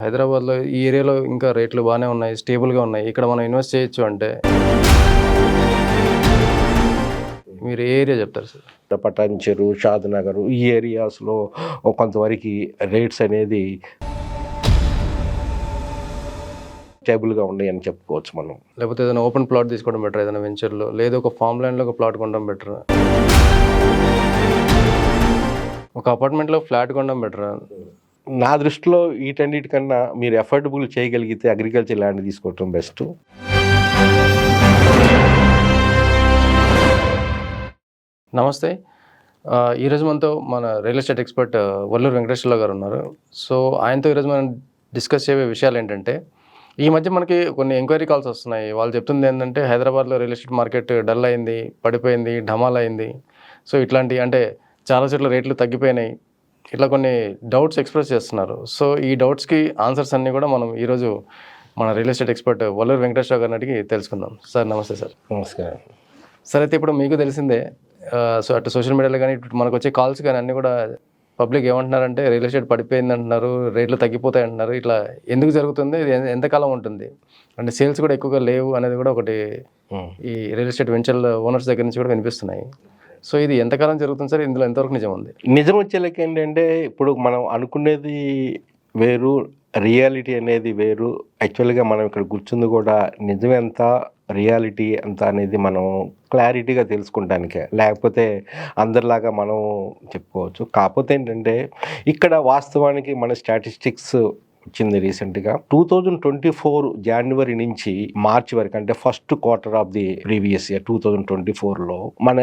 హైదరాబాద్‌లో ఈ ఏరియాలో ఇంకా రేట్లు బానే ఉన్నాయి. స్టేబుల్‌గా ఉన్నాయి. ఇక్కడ మనం ఇన్వెస్ట్ చేయొచ్చు అంటే మీరు ఏ ఏరియా చెప్తారు సార్? పటాన్చెరు, షాద్‌నగర్ ఈ ఏరియాస్‌లో కొంతవరకు రేట్స్ అనేది స్టేబుల్‌గా ఉన్నాయని చెప్పుకోవచ్చు మనం. లేకపోతే ఏదైనా ఓపెన్ ప్లాట్ తీసుకోవడం బెటరా? ఏదైనా వెంచర్‌లో లేదా ఒక ఫార్మ్ ల్యాండ్‌లో ఒక ప్లాట్ కొనడం బెటరా? ఒక అపార్ట్మెంట్‌లో ఫ్లాట్ కొనడం బెటరా? నా దృష్టిలో వీటన్నిటికన్నా మీరు ఎఫోర్డబుల్ చేయగలిగితే అగ్రికల్చర్ ల్యాండ్ తీసుకోవటం బెస్ట్. నమస్తే. ఈరోజు మనతో మన రియల్ ఎస్టేట్ ఎక్స్పర్ట్ వల్లూరు వెంకటేశ్వర్ల గారు ఉన్నారు. సో ఆయనతో ఈరోజు మనం డిస్కస్ చేయే విషయాలు ఏంటంటే, ఈ మధ్య మనకి కొన్ని ఎంక్వైరీ కాల్స్ వస్తున్నాయి. వాళ్ళు చెప్తుంది ఏంటంటే హైదరాబాద్లో రియల్ ఎస్టేట్ మార్కెట్ డల్ అయింది, పడిపోయింది, ఢమాల్ అయింది. సో ఇట్లాంటి అంటే చాలా చోట్ల రేట్లు తగ్గిపోయినాయి. ఇట్లా కొన్ని డౌట్స్ ఎక్స్ప్రెస్ చేస్తున్నారు. సో ఈ డౌట్స్కి ఆన్సర్స్ అన్నీ కూడా మనం ఈరోజు మన real estate expert Valluru Venkateswara గారిని అడిగి తెలుసుకుందాం. సార్ నమస్తే సార్. నమస్కారం సార్. అయితే ఇప్పుడు మీకు తెలిసిందే, సో అటు సోషల్ మీడియాలో కానీ ఇటు మనకు వచ్చే కాల్స్ కానీ అన్నీ కూడా పబ్లిక్ ఏమంటున్నారంటే రియల్ ఎస్టేట్ పడిపోయింది అంటున్నారు, రేట్లు తగ్గిపోతాయి అంటున్నారు. ఇట్లా ఎందుకు జరుగుతుంది, ఇది ఎంతకాలం ఉంటుంది, అంటే సేల్స్ కూడా ఎక్కువగా లేవు అనేది కూడా ఒకటి ఈ రియల్ ఎస్టేట్ వెంచర్ ఓనర్స్ దగ్గర నుంచి కూడా వినిపిస్తున్నాయి. సో ఇది ఎంతకాలం జరుగుతుంది సార్? ఇందులో ఎంతవరకు నిజం ఉంది? నిజం వచ్చేలకి ఏంటంటే ఇప్పుడు మనం అనుకునేది వేరు, రియాలిటీ అనేది వేరు. యాక్చువల్గా మనం ఇక్కడ కూర్చుంది కూడా నిజం ఎంత, రియాలిటీ ఎంత అనేది మనం క్లారిటీగా తెలుసుకుంటానికే, లేకపోతే అందరిలాగా మనం చెప్పుకోవచ్చు. కాకపోతే ఏంటంటే ఇక్కడ వాస్తవానికి మన స్టాటిస్టిక్స్ వచ్చింది రీసెంట్గా 2024 జనవరి నుంచి మార్చి వరకు, అంటే first quarter of the previous year 2024లో మన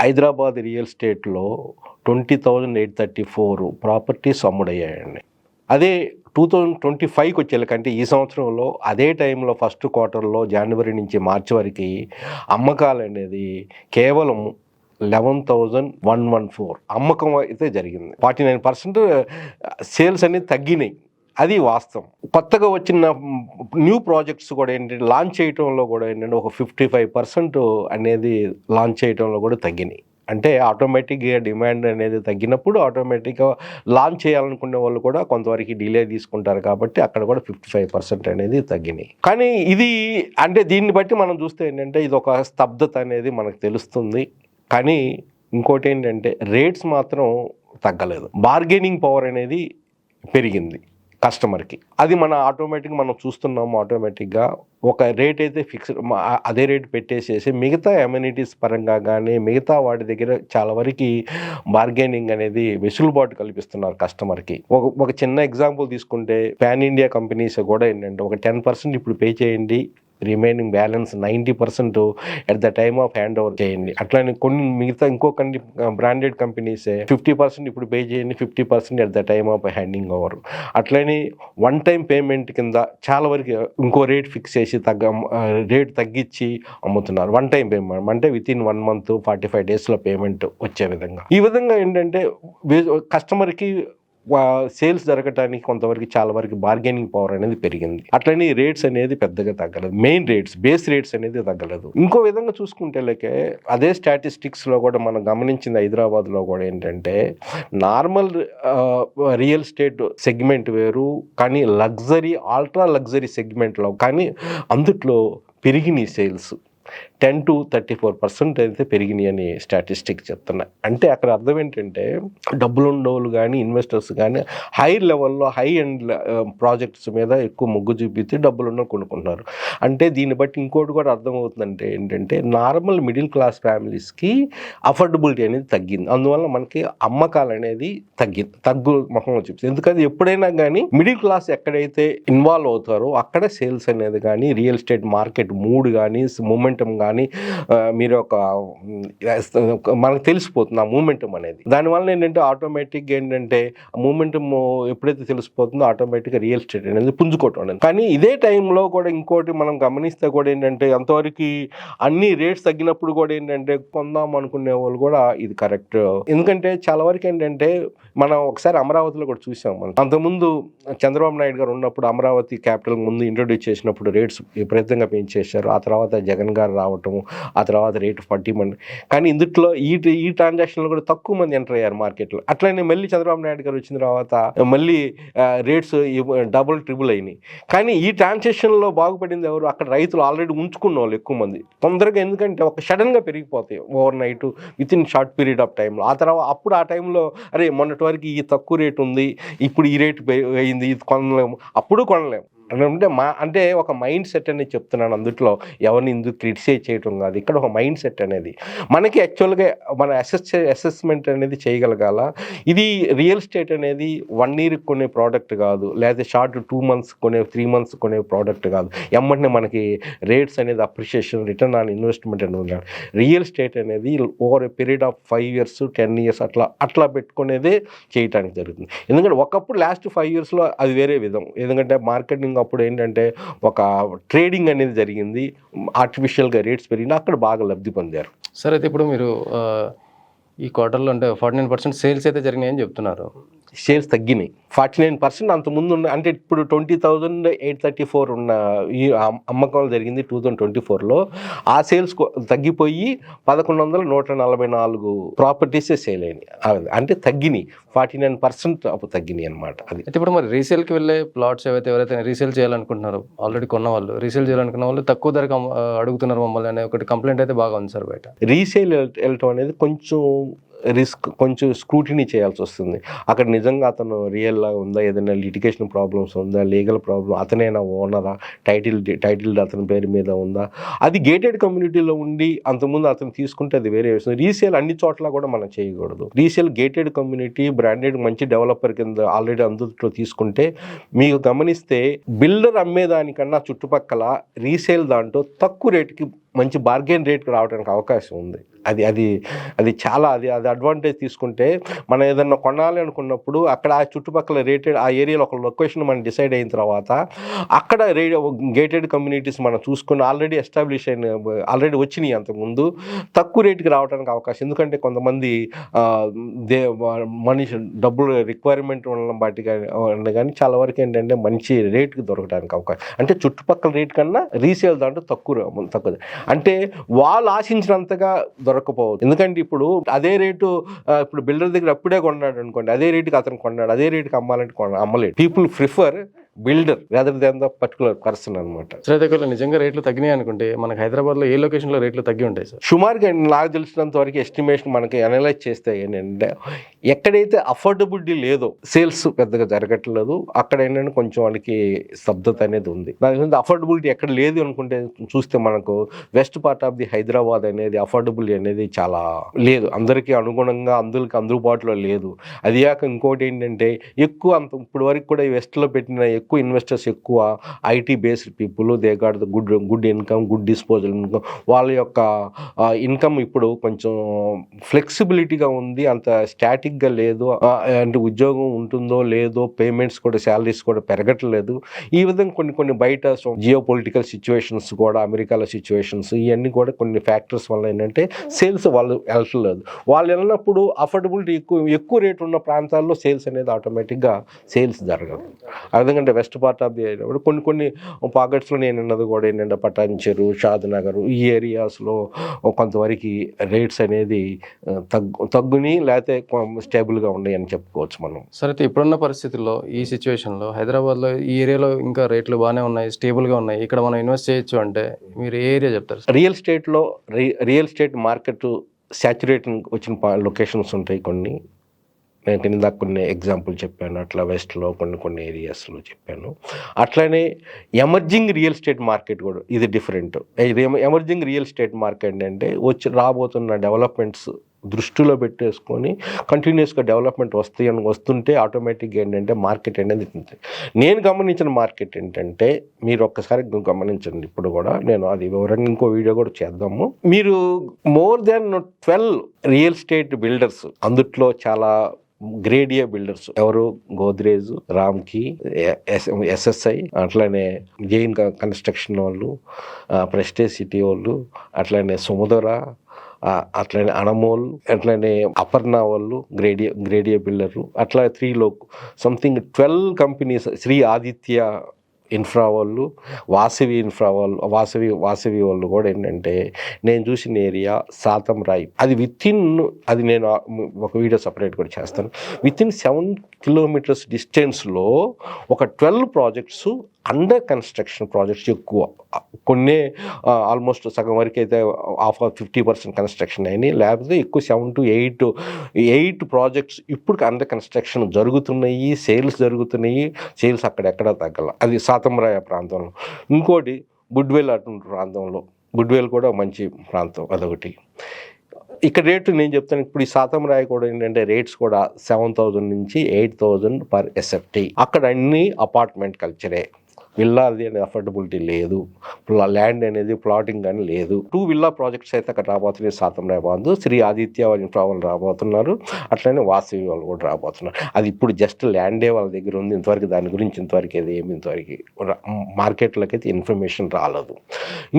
హైదరాబాద్ రియల్ ఎస్టేట్లో 20,834 ప్రాపర్టీస్ అమ్ముడయ్యాయండి. అదే 2025కి వచ్చేకంటే ఈ సంవత్సరంలో అదే టైంలో ఫస్ట్ క్వార్టర్లో జనవరి నుంచి మార్చి వరకు అమ్మకాలు అనేది కేవలం 11,114 అమ్మకం అయితే జరిగింది. 49% సేల్స్ అనేది తగ్గినాయి. అది వాస్తవం. కొత్తగా వచ్చిన న్యూ ప్రాజెక్ట్స్ కూడా ఏంటంటే లాంచ్ చేయడంలో కూడా ఏంటంటే ఒక 55% అనేది లాంచ్ చేయడంలో కూడా తగ్గినాయి. అంటే ఆటోమేటిక్గా డిమాండ్ అనేది తగ్గినప్పుడు ఆటోమేటిక్గా లాంచ్ చేయాలనుకునే వాళ్ళు కూడా కొంతవరకు డిలే తీసుకుంటారు, కాబట్టి అక్కడ కూడా 55% అనేది తగ్గినాయి. కానీ ఇది అంటే దీన్ని బట్టి మనం చూస్తే ఏంటంటే ఇది ఒక స్తబ్దత అనేది మనకు తెలుస్తుంది. కానీ ఇంకోటి ఏంటంటే రేట్స్ మాత్రం తగ్గలేదు. బార్గెనింగ్ పవర్ అనేది పెరిగింది కస్టమర్కి. అది మన ఆటోమేటిక్గా మనం చూస్తున్నాము. ఆటోమేటిక్గా ఒక రేట్ అయితే ఫిక్స్డ్, అదే రేట్ పెట్టేసేసి మిగతా అమ్యూనిటీస్ పరంగా కానీ మిగతా వాటి దగ్గర చాలా వరకు బార్గెనింగ్ అనేది వెసులుబాటు కల్పిస్తున్నారు కస్టమర్కి. ఒక చిన్న ఎగ్జాంపుల్ తీసుకుంటే పాన్ ఇండియా కంపెనీస్ కూడా ఏంటంటే ఒక 10% ఇప్పుడు పే చేయండి, remaining balance 90% at the time of hand over చేయండి. అట్లానే కొన్ని మిగతా ఇంకో బ్రాండెడ్ కంపెనీసే 50% ఇప్పుడు పే చేయండి, 50% at the time of handing over. అట్లనే వన్ టైం పేమెంట్ కింద చాలా వరకు ఇంకో రేట్ ఫిక్స్ చేసి రేట్ తగ్గించి అమ్ముతున్నారు. వన్ టైం పేమెంట్ అంటే వితిన్ 1 month 45 daysలో పేమెంట్ వచ్చే విధంగా. ఈ విధంగా ఏంటంటే కస్టమర్కి సేల్స్ జరగటానికి కొంతవరకు చాలా వరకు బార్గెనింగ్ పవర్ అనేది పెరిగింది. అట్లనే రేట్స్ అనేది పెద్దగా తగ్గలేదు. మెయిన్ రేట్స్, బేస్ రేట్స్ అనేది తగ్గలేదు. ఇంకో విధంగా చూసుకుంటే అదే స్టాటిస్టిక్స్లో కూడా మనం గమనించింది హైదరాబాద్లో కూడా ఏంటంటే నార్మల్ రియల్ ఎస్టేట్ సెగ్మెంట్ వేరు, కానీ లగ్జరీ, అల్ట్రా లగ్జరీ సెగ్మెంట్లో కానీ అందుట్లో పెరిగినాయి సేల్స్ 10 to 34% అయితే పెరిగినాయి అని స్టాటిస్టిక్ చెప్తున్నాయి. అంటే అక్కడ అర్థం ఏంటంటే డబ్బులు ఉండేవాళ్ళు కానీ ఇన్వెస్టర్స్ కానీ హై లెవెల్లో హై ఎండ్ ప్రాజెక్ట్స్ మీద ఎక్కువ మొగ్గు చూపిస్తే డబ్బులు ఉన్న కొనుక్కుంటున్నారు. అంటే దీన్ని బట్టి ఇంకోటి కూడా అర్థమవుతుందంటే ఏంటంటే నార్మల్ మిడిల్ క్లాస్ ఫ్యామిలీస్కి అఫోర్డబిలిటీ అనేది తగ్గింది. అందువల్ల మనకి అమ్మకాలు అనేది తగ్గు ముఖం చూపిస్తుంది. ఎందుకంటే ఎప్పుడైనా కానీ మిడిల్ క్లాస్ ఎక్కడైతే ఇన్వాల్వ్ అవుతారో అక్కడ సేల్స్ అనేది కానీ రియల్ ఎస్టేట్ మార్కెట్ మూడ్ కానీ మూమెంటం కానీ మీరు మనకు తెలిసిపోతుంది ఆ మూమెంటం అనేది. దానివల్ల ఏంటంటే ఆటోమేటిక్గా ఏంటంటే మూమెంటం ఎప్పుడైతే తెలిసిపోతుందో ఆటోమేటిక్గా రియల్ ఎస్టేట్ అనేది పుంజుకోవటం అనేది. కానీ ఇదే టైంలో కూడా ఇంకోటి మనం గమనిస్తే కూడా ఏంటంటే అంతవరకు అన్ని రేట్స్ తగ్గినప్పుడు కూడా ఏంటంటే కొందాం అనుకునే వాళ్ళు కూడా ఇది కరెక్ట్. ఎందుకంటే చాలా వరకు ఏంటంటే మనం ఒకసారి అమరావతిలో కూడా చూసాం. మనం అంతకుముందు చంద్రబాబు నాయుడు గారు ఉన్నప్పుడు అమరావతి క్యాపిటల్ ముందు ఇంట్రొడ్యూస్ చేసినప్పుడు రేట్స్ విపరీతంగా పెంచేశారు. ఆ తర్వాత జగన్ గారు రావడం అవ్వటము, ఆ తర్వాత రేటు 40 మంది. కానీ ఇందుట్లో ఈ ట్రాన్సాక్షన్లో కూడా తక్కువ మంది ఎంటర్ అయ్యారు మార్కెట్లో. అట్లనే మళ్ళీ చంద్రబాబు నాయుడు గారు వచ్చిన తర్వాత మళ్ళీ రేట్స్ డబుల్ ట్రిబుల్ అయినాయి. కానీ ఈ ట్రాన్సాక్షన్లో బాగుపడింది ఎవరు? అక్కడ రైతులు ఆల్రెడీ ఉంచుకున్న వాళ్ళు ఎక్కువ మంది తొందరగా, ఎందుకంటే ఒక సడన్గా పెరిగిపోతాయి over night with in short period of టైంలో. ఆ తర్వాత అప్పుడు ఆ టైంలో అరే మొన్నటి వరకు ఈ తక్కువ రేటు ఉంది, ఇప్పుడు ఈ రేటు అయింది, ఇది కొనలేము, అప్పుడు కొనలేము అంటే ఒక మైండ్ సెట్ అనేది చెప్తున్నాను. అందుట్లో ఎవరిని ఎందుకు క్రిటిసైజ్ చేయటం కాదు, ఇక్కడ ఒక మైండ్ సెట్ అనేది మనకి యాక్చువల్గా మన అసెస్మెంట్ అనేది చేయగలగాల. ఇది రియల్ ఎస్టేట్ అనేది 1 year కొనే ప్రోడక్ట్ కాదు, లేదా షార్ట్ 2 months కొనే 3 months కొనే ప్రోడక్ట్ కాదు. ఎమ్మటనే మనకి రేట్స్ అనేది అప్రిషియేషన్, రిటర్న్ ఆన్ ఇన్వెస్ట్మెంట్ అనేది ఉండాలి. రియల్ ఎస్టేట్ అనేది over a period of 5 years 10 years అట్లా పెట్టుకునేదే చేయటానికి జరుగుతుంది. ఎందుకంటే ఒకప్పుడు లాస్ట్ 5 yearsలో అది వేరే విధం. ఎందుకంటే మార్కెటింగ్ అప్పుడు ఏంటంటే ఒక ట్రేడింగ్ అనేది జరిగింది, ఆర్టిఫిషియల్గా రేట్స్ పెరిగింది, అక్కడ బాగా లబ్ధి పొందారు. సరే, అయితే ఇప్పుడు మీరు ఈ క్వార్టర్లో అంటే 49% సేల్స్ అయితే జరిగినాయని చెప్తున్నారు. షేర్స్ తగ్గినాయి 49%. అంతకుముందు ఉన్న, అంటే ఇప్పుడు 20,834 ఉన్న ఈ అమ్మకాలు జరిగింది 2024లో. ఆ సేల్స్ తగ్గిపోయి 1144 ప్రాపర్టీసే సేల్ అయినాయి. అంటే తగ్గినాయి 49% అప్పుడు తగ్గినాయి అనమాట. అది అయితే ఇప్పుడు మరి రీసేల్కి వెళ్ళే ప్లాట్స్ ఎవరైతే రీసేల్ చేయాలనుకుంటున్నారో, ఆల్రెడీ కొన్న వాళ్ళు రీసేల్ చేయాలనుకున్న వాళ్ళు తక్కువ ధరకు అడుగుతున్నారు మమ్మల్ని అనే ఒకటి కంప్లైంట్ అయితే బాగా ఉంది సార్ బయట. రీసేల్ వెళ్ళటం అనేది కొంచెం రిస్క్, కొంచెం స్క్రూటినీ చేయాల్సి వస్తుంది. అక్కడ నిజంగా అతను రియల్గా ఉందా, ఏదైనా లిటిగేషన్ ప్రాబ్లమ్స్ ఉందా, లీగల్ ప్రాబ్లం, అతనైనా ఓనరా, టైటిల్ అతని పేరు మీద ఉందా, అది గేటెడ్ కమ్యూనిటీలో ఉండి అంతకుముందు అతను తీసుకుంటే అది వేరే విషయం. రీసేల్ అన్ని చోట్ల కూడా మనం చేయకూడదు. రీసేల్ గేటెడ్ కమ్యూనిటీ, బ్రాండెడ్ మంచి డెవలపర్ కింద ఆల్రెడీ అందులో తీసుకుంటే, మీకు గమనిస్తే బిల్డర్ అమ్మేదానికన్నా చుట్టుపక్కల రీసేల్ దాంట్లో తక్కువ రేటుకి మంచి బార్గెన్ రేట్కి రావడానికి అవకాశం ఉంది. అది చాలా అది అడ్వాంటేజ్ తీసుకుంటే, మనం ఏదన్నా కొనాలి అనుకున్నప్పుడు అక్కడ ఆ చుట్టుపక్కల రేటెడ్ ఆ ఏరియాలో ఒక లొకేషన్ మనం డిసైడ్ అయిన తర్వాత అక్కడ గేటెడ్ కమ్యూనిటీస్ మనం చూసుకుని ఆల్రెడీ ఎస్టాబ్లిష్ అయిన, ఆల్రెడీ వచ్చినాయి అంతకుముందు, తక్కువ రేటుకి రావడానికి అవకాశం. ఎందుకంటే కొంతమంది మనిషి డబ్బులు రిక్వైర్మెంట్ ఉన్న బట్టి కానీ చాలా వరకు ఏంటంటే మంచి రేటుకి దొరకడానికి అవకాశం, అంటే చుట్టుపక్కల రేట్ కన్నా రీసేల్ దాంట్లో తక్కువ, అంటే వాళ్ళు ఆశించినంతగా దొరకపోవచ్చు. ఎందుకంటే ఇప్పుడు అదే రేటు ఇప్పుడు బిల్డర్ దగ్గర అప్పుడే కొన్నాడు అనుకోండి, అదే రేటుకి అతను కొన్నాడు, అదే రేటుకి అమ్మాలంటే అమ్మలేడు. People prefer builder rather than the particular person అనమాట. శ్రీధర్ నిజంగా రేట్లు తగ్గినాయి అనుకుంటే మనకి హైదరాబాద్లో ఏ లొకేషన్లో రేట్లు తగ్గి ఉంటాయి సార్? సుమారుగా నాకు తెలిసినంత వరకు ఎస్టిమేషన్ మనకి అనలైజ్ చేస్తే ఏంటంటే, ఎక్కడైతే అఫోర్డబిలిటీ లేదో సేల్స్ పెద్దగా జరగట్లేదు, అక్కడ ఏంటంటే కొంచెం వాళ్ళకి స్తబ్దత అనేది ఉంది. దాని అఫోర్డబిలిటీ ఎక్కడ లేదు అనుకుంటే చూస్తే మనకు west part of the Hyderabad అనేది అఫోర్డబిలిటీ అనేది చాలా లేదు, అందరికీ అనుగుణంగా అందరికి అందుబాటులో లేదు. అది కాక ఇంకోటి ఏంటంటే ఇప్పుడు వరకు కూడా ఈ వెస్ట్లో పెట్టిన ఎక్కువ ఇన్వెస్టర్స్ ఎక్కువ IT based people, they got the good income, good disposal income. వాళ్ళ యొక్క ఇన్కమ్ ఇప్పుడు కొంచెం ఫ్లెక్సిబిలిటీగా ఉంది, అంత స్టాటిక్గా లేదు. అంటే ఉద్యోగం ఉంటుందో లేదో, పేమెంట్స్ కూడా శాలరీస్ కూడా పెరగట్లేదు. ఈ విధంగా కొన్ని బయట జియో పొలిటికల్ సిచ్యువేషన్స్ కూడా, అమెరికాలో సిచ్యువేషన్స్, ఇవన్నీ కూడా కొన్ని ఫ్యాక్టర్స్ వల్ల ఏంటంటే సేల్స్ వాళ్ళు వెళ్ళట్లేదు. వాళ్ళు వెళ్ళినప్పుడు అఫోర్డబిలిటీ ఎక్కువ రేటు ఉన్న ప్రాంతాల్లో సేల్స్ అనేది ఆటోమేటిక్గా సేల్స్ జరగదు. ఎందుకంటే west part of the area కొన్ని పాకెట్స్లో నేను అన్నది కూడా ఏంటంటే పటాన్చెరు, షాద్నగర్ ఈ ఏరియాస్లో కొంతవరకు రేట్స్ అనేది తగ్గుని లేకపోతే స్టేబుల్గా ఉన్నాయి అని చెప్పుకోవచ్చు మనం. సరే, అయితే ఇప్పుడున్న పరిస్థితుల్లో ఈ సిచ్యువేషన్లో హైదరాబాద్లో ఈ ఏరియాలో ఇంకా రేట్లు బాగానే ఉన్నాయి, స్టేబుల్గా ఉన్నాయి, ఇక్కడ మనం ఇన్వెస్ట్ చేయొచ్చు అంటే మీరు ఏ ఏరియా చెప్తారు? రియల్ ఎస్టేట్ మార్కెట్ సాచురేటింగ్ వచ్చిన లొకేషన్స్ ఉంటాయి కొన్ని. నేను కింద కొన్ని ఎగ్జాంపుల్ చెప్పాను, అట్లా వెస్ట్లో కొన్ని ఏరియాస్లో చెప్పాను. అట్లనే ఎమర్జింగ్ రియల్ ఎస్టేట్ మార్కెట్ కూడా ఇది different. Emerging real estate market అంటే రాబోతున్న డెవలప్మెంట్స్ దృష్టిలో పెట్టేసుకొని కంటిన్యూస్గా డెవలప్మెంట్ వస్తుంటే ఆటోమేటిక్గా ఏంటంటే మార్కెట్ అనేది ఉంటుంది. నేను గమనించిన మార్కెట్ ఏంటంటే, మీరు ఒక్కసారి గమనించండి, ఇప్పుడు కూడా నేను అది వివరంగా ఇంకో వీడియో కూడా చేద్దాము. మీరు more than 12 real estate builders, అందుట్లో చాలా గ్రేడ్ ఏ బిల్డర్స్ ఎవరు, గోద్రేజ్, రామ్కి, ఎస్ఎస్ఐ, అట్లనే జైన్ కన్స్ట్రక్షన్ వాళ్ళు, ప్రెస్టేజ్ సిటీ వాళ్ళు, అట్లనే సుమధుర, అట్లనే అనమోల్, అట్లనే అపర్ణ వాళ్ళు గ్రేడియా బిల్డరు, అట్లా 3 something 12 companies, Shri Aditya Infra వాళ్ళు, వాసవి వాళ్ళు కూడా ఏంటంటే నేను చూసిన ఏరియా సాతం రాయ్, అది అది నేను ఒక వీడియో సపరేట్ కూడా చేస్తాను. వితిన్ 7 కిలోమీటర్స్ డిస్టెన్స్లో ఒక 12 ప్రాజెక్ట్స్ అండర్ కన్స్ట్రక్షన్ ప్రాజెక్ట్స్ ఎక్కువ, కొన్ని ఆల్మోస్ట్ సగం వరకు అయితే 50% కన్స్ట్రక్షన్ అయినాయి, లేకపోతే ఎక్కువ 7 to 8 ప్రాజెక్ట్స్ ఇప్పుడు అండర్ కన్స్ట్రక్షన్ జరుగుతున్నాయి, సేల్స్ జరుగుతున్నాయి. సేల్స్ అక్కడెక్కడ తగ్గల, అది సాతంరాయ ప్రాంతంలో. ఇంకోటి బుడ్వేల్ అటువంటి ప్రాంతంలో, బుడ్వేల్ కూడా మంచి ప్రాంతం, అదొకటి. ఇక్కడ రేటు నేను చెప్తాను, ఇప్పుడు ఈ సాతంరాయ కూడా ఏంటంటే రేట్స్ కూడా 7,000 నుంచి 8,000 పర్ ఎస్ఎఫ్టీ. అక్కడ అన్ని అపార్ట్మెంట్ కల్చరే, విల్లా అది అనేది అఫోర్డబిలిటీ లేదు, ల్యాండ్ అనేది ప్లాటింగ్ కానీ లేదు. 2 విల్లా ప్రాజెక్ట్స్ అయితే అక్కడ రాబోతున్నాయి. సాతంరాయ బాంధు, శ్రీ ఆదిత్య ఇన్ఫ్రా వాళ్ళు రాబోతున్నారు, అట్లనే వాసవి వాళ్ళు కూడా రాబోతున్నారు. అది ఇప్పుడు జస్ట్ ల్యాండే వాళ్ళ దగ్గర ఉంది, ఇంతవరకు దాని గురించి ఇంతవరకు మార్కెట్లోకి అయితే ఇన్ఫర్మేషన్ రాలేదు.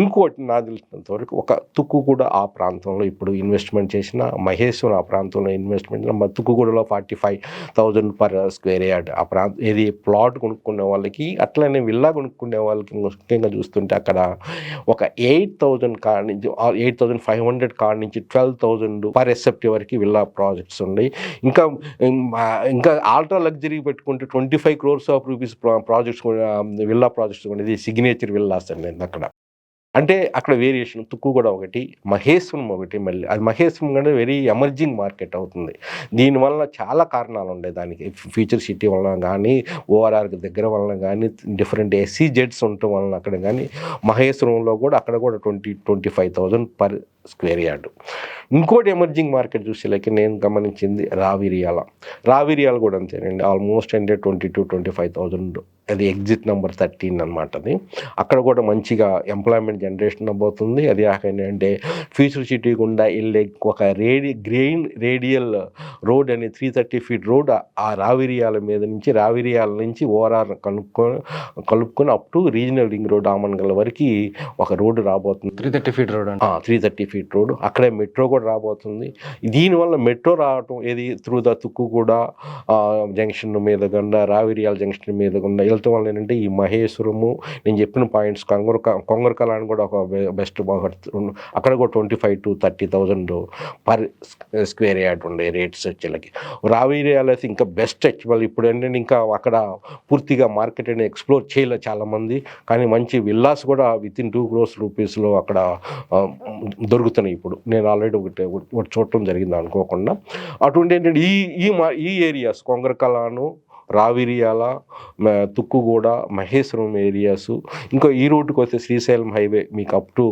ఇంకోటి నాకు తెలిసినంతవరకు ఒక తుక్కు కూడా ఆ ప్రాంతంలో ఇప్పుడు ఇన్వెస్ట్మెంట్ చేసిన, మహేశ్వరం ఆ ప్రాంతంలో ఇన్వెస్ట్మెంట్, తుక్కుగూడలో 45,000 పర్ స్క్వేర్ యార్డ్ ఆ ప్రాంతం, ఏది ప్లాట్ కొనుక్కునే వాళ్ళకి, అట్లనే విల్లా కొనుక్కునే వాళ్ళకి ముఖ్యంగా చూస్తుంటే అక్కడ ఒక 8,000 కాడ నుంచి 8,500 కాడ నుంచి 12,000 పర్ ఎస్ఎఫ్టీ వరకు విల్లా ప్రాజెక్ట్స్ ఉన్నాయి. ఇంకా ఆల్ట్రా లగ్జరీ పెట్టుకుంటే 25 crores of rupees projects, villa projects కూడా, ఇది సిగ్నేచర్ విల్లాస్ అండి అక్కడ. అంటే అక్కడ వేరియేషన్, తుక్కు కూడా ఒకటి, మహేశ్వరం ఒకటి. మళ్ళీ అది మహేశ్వరం కూడా వెరీ ఎమర్జింగ్ మార్కెట్ అవుతుంది. దీనివల్ల చాలా కారణాలు ఉన్నాయి దానికి, ఫ్యూచర్ సిటీ వలన కానీ, ఓఆర్ఆర్కి దగ్గర వలన కానీ, డిఫరెంట్ SEZs ఉండటం వలన అక్కడ కానీ, మహేశ్వరంలో కూడా అక్కడ కూడా 20-25,000 పర్ స్క్వేర్ యార్డ్. ఇంకోటి ఎమర్జింగ్ మార్కెట్ చూసేలాకి నేను గమనించింది రావిరియాల కూడా అంతేనండి, ఆల్మోస్ట్ అంటే 20,000-25,000, అది ఎగ్జిట్ నెంబర్ 13 అనమాట. అది అక్కడ కూడా మంచిగా ఎంప్లాయ్మెంట్ జనరేషన్ అవ్వబోతుంది. అది అంటే ఫ్యూచర్ సిటీ గుండా వెళ్ళే ఒక రేడియల్ రోడ్ అని 330 feet రోడ్ ఆ రావిరియాల నుంచి ఓఆర్ఆర్ కలుపుకొని up to regional ring road Amangal వరకు ఒక రోడ్డు రాబోతుంది. 330 feet రోడ్, 330 feet రోడ్. అక్కడే మెట్రో కూడా రాబోతుంది. దీనివల్ల మెట్రో రావటం ఏది త్రూ ద తుక్కుగూడ జంక్షన్ మీద గుండా, రావిరియాల జంక్షన్ మీద గుండా వెళ్ళటం వల్ల ఏంటంటే ఈ మహేశ్వరము నేను చెప్పిన పాయింట్స్, కొంగరకల అని కూడా ఒక బెస్ట్, అక్కడ కూడా 25,000-30,000 పర్ స్క్వేర్ యార్డ్ ఉండే రేట్స్ వచ్చేళ్ళకి. రావిరియాలు అయితే ఇంకా బెస్ట్ యాక్చువల్. ఇప్పుడు ఏంటంటే ఇంకా అక్కడ పూర్తిగా మార్కెట్ అనేది ఎక్స్ప్లోర్ చేయలేదు చాలామంది, కానీ మంచి విల్లాస్ కూడా వితిన్ 2 crores రూపీస్లో అక్కడ దొరుకుతున్నాయి. ఇప్పుడు నేను ఆల్రెడీ ఒకటి చూడటం జరిగింది అనుకోకుండా. అటువంటి ఏంటంటే ఈ ఏరియాస్ కొంగరకలాను, రావిరియాల, తుక్కుగూడ, మహేశ్వరం ఏరియాస్, ఇంకా ఈ రోడ్డుకి వస్తే శ్రీశైలం హైవే మీకు అప్ టు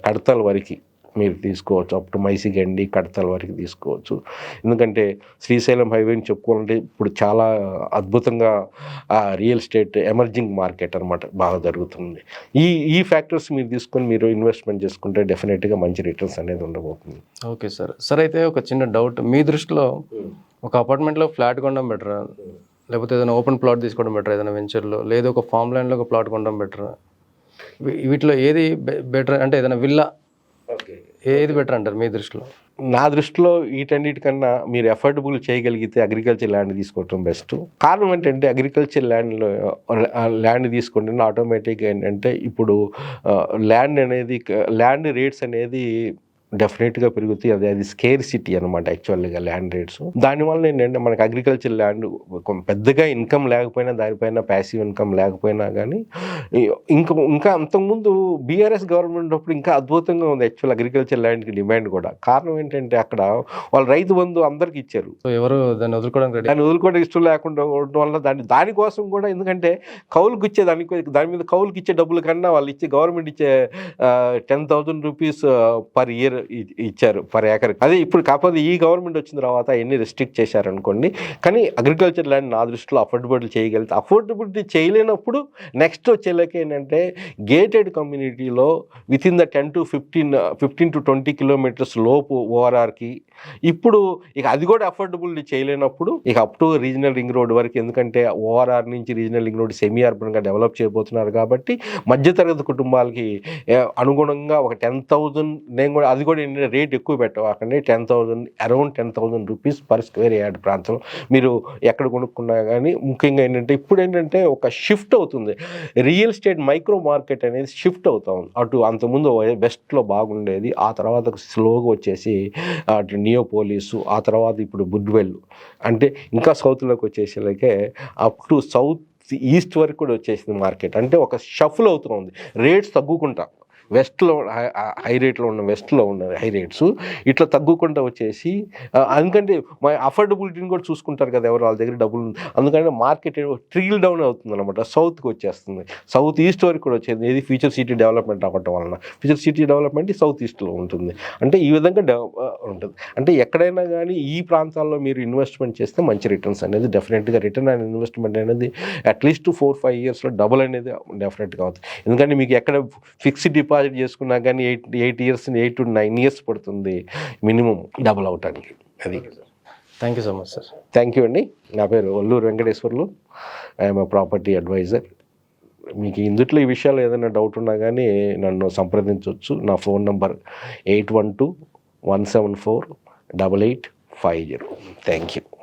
కడతల వరకు మీరు తీసుకోవచ్చు, అప్ టు మైసిగండి కడతల వరకు తీసుకోవచ్చు. ఎందుకంటే శ్రీశైలం హైవేని చెప్పుకోవాలంటే ఇప్పుడు చాలా అద్భుతంగా రియల్ ఎస్టేట్ ఎమర్జింగ్ మార్కెట్ అనమాట, బాగా జరుగుతుంది. ఈ ఫ్యాక్టర్స్ మీరు తీసుకొని మీరు ఇన్వెస్ట్మెంట్ చేసుకుంటే డెఫినెట్గా మంచి రిటర్న్స్ అనేది ఉండబోతుంది. ఓకే సార్ అయితే ఒక చిన్న డౌట్, మీ దృష్టిలో ఒక అపార్ట్మెంట్లో ఫ్లాట్ కొనడం బెటరా, లేకపోతే ఏదైనా ఓపెన్ ప్లాట్ తీసుకోవడం బెటర్, ఏదైనా వెంచర్లో, లేదు ఒక ఫామ్ ల్యాండ్లో ఒక ప్లాట్ కొనడం బెటర్, వీటిలో ఏది బెటర్? అంటే ఏదైనా విల్లా, ఏది బెటర్ అంటారు మీ దృష్టిలో? నా దృష్టిలో వీటన్నిటికన్నా మీరు ఎఫోర్డబుల్ చేయగలిగితే అగ్రికల్చర్ ల్యాండ్ తీసుకోవటం బెస్ట్. కారణం ఏంటంటే అగ్రికల్చర్ ల్యాండ్ తీసుకుంటే ఆటోమేటిక్గా ఏంటంటే ఇప్పుడు ల్యాండ్ రేట్స్ అనేది డెఫినెట్గా పెరుగుతాయి. అది స్కేర్ సిటీ అనమాట యాక్చువల్గా ల్యాండ్ రేట్స్. దానివల్ల ఏంటంటే మనకి అగ్రికల్చర్ ల్యాండ్ పెద్దగా ఇన్కమ్ లేకపోయినా, దానిపైన ప్యాసివ్ ఇన్కమ్ లేకపోయినా కానీ, ఇంకా అంతకుముందు బీఆర్ఎస్ గవర్నమెంట్ అప్పుడు ఇంకా అద్భుతంగా ఉంది యాక్చువల్ అగ్రికల్చర్ ల్యాండ్కి డిమాండ్ కూడా. కారణం ఏంటంటే అక్కడ వాళ్ళు రైతు బంధు అందరికి ఇచ్చారు, ఎవరు దాన్ని వదులుకోవడానికి ఇష్టం లేకుండా ఉండడం వల్ల దానికోసం కూడా, ఎందుకంటే కౌలుకి ఇచ్చే దాని మీద కౌలుకి ఇచ్చే డబ్బుల కన్నా వాళ్ళు గవర్నమెంట్ ఇచ్చే 10,000 రూపీస్ పర్ ఇయర్ ఇచ్చారు పర్ ఏకర్. అదే ఇప్పుడు కాకపోతే ఈ గవర్నమెంట్ వచ్చిన తర్వాత ఎన్ని రెస్ట్రిక్ట్ చేశారనుకోండి. కానీ అగ్రికల్చర్ ల్యాండ్ నా దృష్టిలో అఫోర్డబిలిటీ చేయగలిగితే, అఫోర్డబిలిటీ చేయలేనప్పుడు నెక్స్ట్ వచ్చే వచ్చేలాకి ఏంటంటే గేటెడ్ కమ్యూనిటీలో within the 15 to 20 kilometres లోపు ఓఆర్ఆర్కి ఇప్పుడు ఇక అది కూడా అఫోర్డబుల్ చేయలేనప్పుడు ఇక up to regional ring road వరకు, ఎందుకంటే ఓఆర్ఆర్ నుంచి రీజనల్ రింగ్ రోడ్ సెమీ అర్బన్గా డెవలప్ చేయబోతున్నారు కాబట్టి మధ్యతరగతి కుటుంబాలకి అనుగుణంగా ఒక 10,000, నేను కూడా అది కూడా ఏంటంటే రేట్ ఎక్కువ పెట్టవాకండి, 10,000 around 10,000 rupees per square yard ప్రాంతం మీరు ఎక్కడ కొనుక్కున్నా కానీ. ముఖ్యంగా ఏంటంటే ఇప్పుడు ఏంటంటే ఒక షిఫ్ట్ అవుతుంది, రియల్ ఎస్టేట్ మైక్రో మార్కెట్ అనేది షిఫ్ట్ అవుతా ఉంది. అటు అంతకుముందు వెస్ట్లో బాగుండేది, ఆ తర్వాత స్లోగా వచ్చేసి అటు నియోపోలిసు, ఆ తర్వాత ఇప్పుడు బుడ్వెల్, అంటే ఇంకా సౌత్లోకి వచ్చేసేలాగే అప్ టు సౌత్ ఈస్ట్ వరకు కూడా వచ్చేసింది మార్కెట్. అంటే ఒక షఫుల్ అవుతుంది, రేట్స్ తగ్గుకుంటా వెస్ట్లో హై రేట్లో ఉన్న వెస్ట్లో ఉన్న హై రేట్స్ ఇట్లా తగ్గుకుంటూ వచ్చేసి, ఎందుకంటే మా అఫోర్డబిలిటీని కూడా చూసుకుంటారు కదా ఎవరు వాళ్ళ దగ్గర డబ్బులు, అందుకని మార్కెట్ ట్రిగిల్ డౌన్ అవుతుంది అనమాట, సౌత్కి వచ్చేస్తుంది, సౌత్ ఈస్ట్ వరకు కూడా వచ్చేది. ఇది ఫ్యూచర్ సిటీ డెవలప్మెంట్ అవ్వటం వలన ఫ్యూచర్ సిటీ డెవలప్మెంట్ సౌత్ ఈస్ట్లో ఉంటుంది. అంటే ఈ విధంగా ఉంటుంది. అంటే ఎక్కడైనా కానీ ఈ ప్రాంతాల్లో మీరు ఇన్వెస్ట్మెంట్ చేస్తే మంచి రిటర్న్స్ అనేది డెఫినెట్గా, రిటర్న్ అండ్ ఇన్వెస్ట్మెంట్ అనేది అట్లీస్ట్ 4-5 ఇయర్స్లో డబుల్ అనేది డెఫినెట్గా అవుతుంది. ఎందుకంటే మీకు ఎక్కడ ఫిక్స్డ్ డిపాజిట్ చేసుకున్నా కానీ 8 to 9 years పడుతుంది మినిమం డబుల్ అవటానికి. అది. Thank you so much sir. Thank you అండి. నా పేరు Valluru Venkateswarlu, I'm a property advisor. మీకు ఇందుట్లో ఈ విషయాలు ఏదైనా డౌట్ ఉన్నా కానీ నన్ను సంప్రదించవచ్చు. నా ఫోన్ నంబర్ 812-174-8850. Thank you.